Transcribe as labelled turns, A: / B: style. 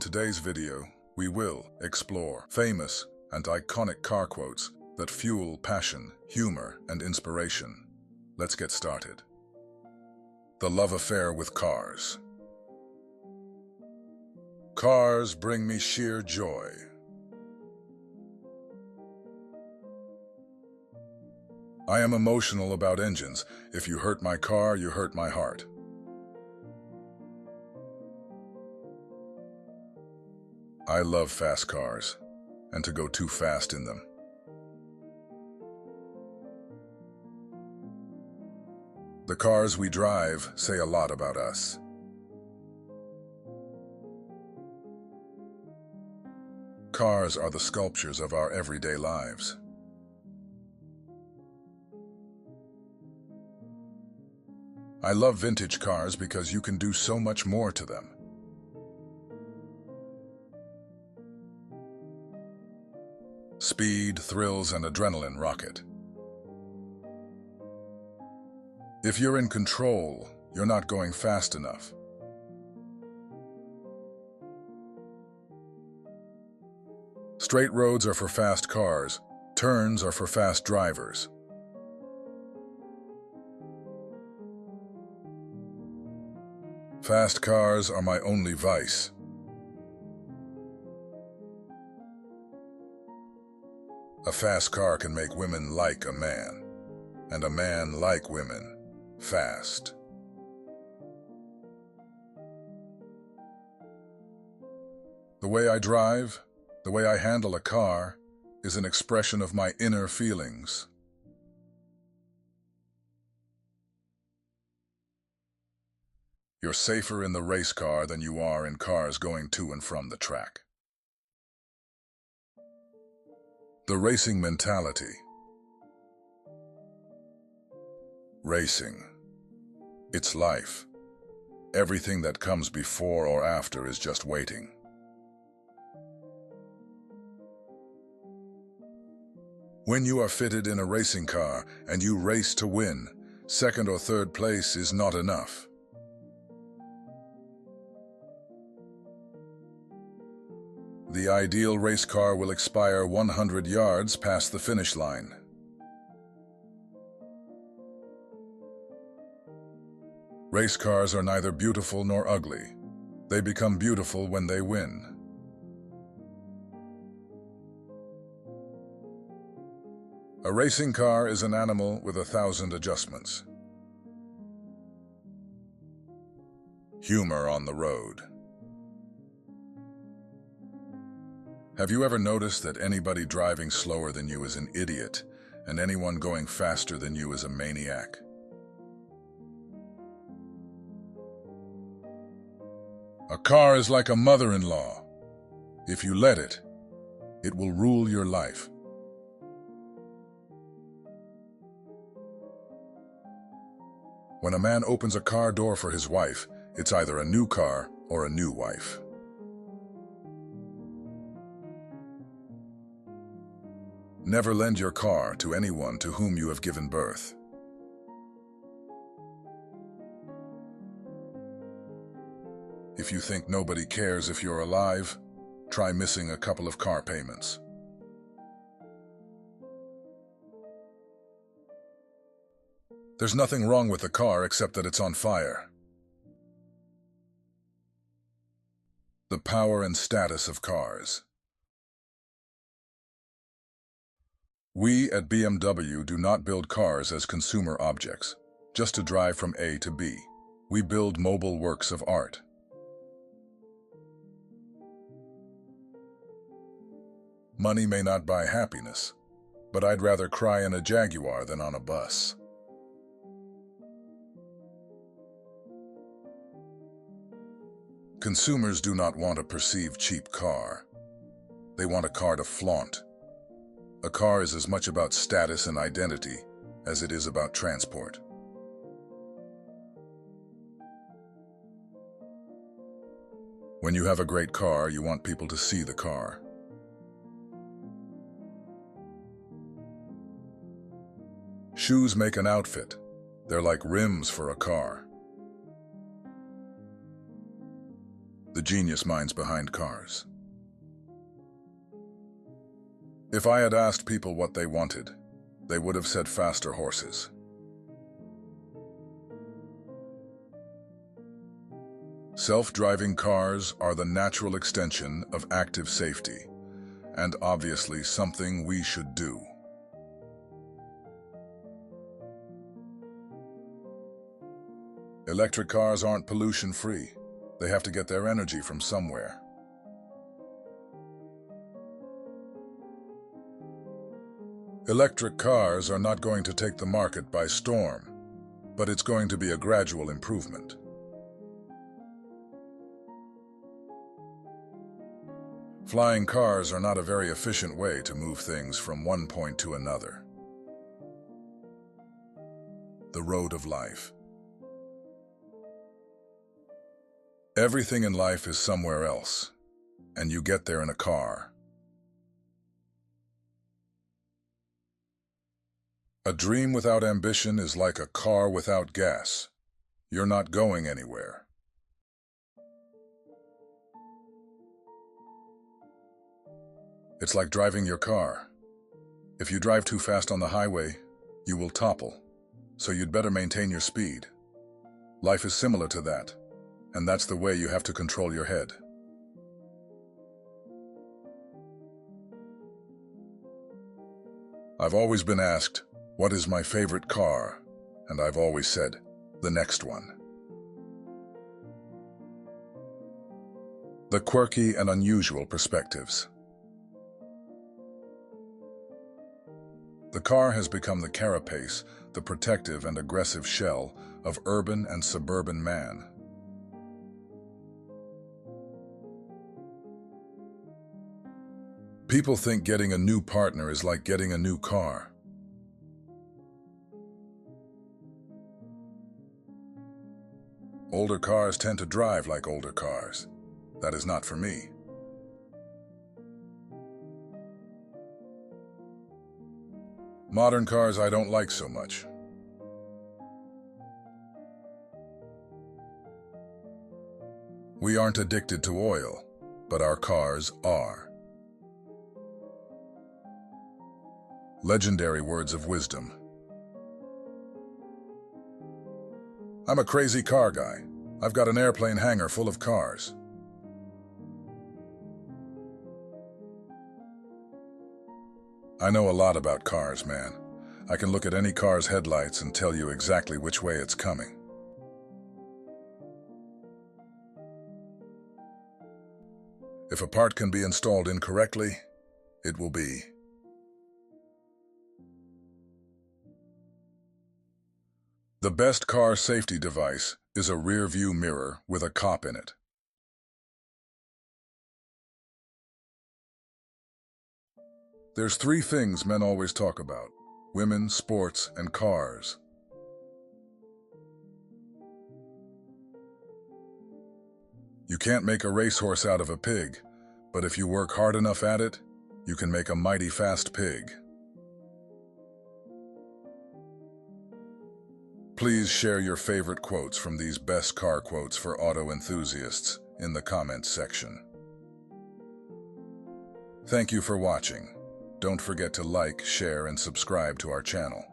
A: today's video, we will explore famous and iconic car quotes that fuel passion, humor, and inspiration. Let's get started. The love affair with cars. Cars bring me sheer joy. I am emotional about engines. If you hurt my car, you hurt my heart. I love fast cars, and to go too fast in them. The cars we drive say a lot about us. Cars are the sculptures of our everyday lives. I love vintage cars because you can do so much more to them. Speed, thrills, and adrenaline rocket. If you're in control, you're not going fast enough. Straight roads are for fast cars, turns are for fast drivers. Fast cars are my only vice. A fast car can make women like a man, and a man like women fast. The way I drive, the way I handle a car, is an expression of my inner feelings. You're safer in the race car than you are in cars going to and from the track. The racing mentality. Racing. It's life. Everything that comes before or after is just waiting. When you are fitted in a racing car and you race to win, second or third place is not enough. The ideal race car will expire 100 yards past the finish line. Race cars are neither beautiful nor ugly. They become beautiful when they win. A racing car is an animal with 1,000 adjustments. Humor on the road. Have you ever noticed that anybody driving slower than you is an idiot, and anyone going faster than you is a maniac? A car is like a mother-in-law. If you let it, it will rule your life. When a man opens a car door for his wife, it's either a new car or a new wife. Never lend your car to anyone to whom you have given birth. If you think nobody cares if you're alive, try missing a couple of car payments. There's nothing wrong with the car except that it's on fire. The power and status of cars. We at BMW do not build cars as consumer objects, just to drive from A to B. We build mobile works of art. Money may not buy happiness, but I'd rather cry in a Jaguar than on a bus. Consumers do not want a perceived cheap car. They want a car to flaunt. A car is as much about status and identity as it is about transport. When you have a great car, you want people to see the car. Shoes make an outfit. They're like rims for a car. The the genius minds behind cars. If I had asked people what they wanted, they would have said faster horses. Self-driving cars are the natural extension of active safety, and obviously something we should do. Electric cars aren't pollution-free. They have to get their energy from somewhere. Electric cars are not going to take the market by storm, but it's going to be a gradual improvement. Flying cars are not a very efficient way to move things from one point to another. The road of life. Everything in life is somewhere else, and you get there in a car. A dream without ambition is like a car without gas. You're not going anywhere. It's like driving your car. If you drive too fast on the highway, you will topple, so you'd better maintain your speed. Life is similar to that, and that's the way you have to control your head. I've always been asked, what is my favorite car? And I've always said, the next one. The quirky and unusual perspectives. The car has become the carapace, the protective and aggressive shell of urban and suburban man. People think getting a new partner is like getting a new car. Older cars tend to drive like older cars. That is not for me. Modern cars I don't like so much. We aren't addicted to oil, but our cars are. Legendary words of wisdom. I'm a crazy car guy. I've got an airplane hangar full of cars. I know a lot about cars, man. I can look at any car's headlights and tell you exactly which way it's coming. If a part can be installed incorrectly, it will be. The best car safety device is a rear-view mirror with a cop in it. There's three things men always talk about: women, sports, and cars. You can't make a racehorse out of a pig, but if you work hard enough at it, you can make a mighty fast pig. Please share your favorite quotes from these best car quotes for auto enthusiasts in the comments section. Thank you for watching. Don't forget to like, share, and subscribe to our channel.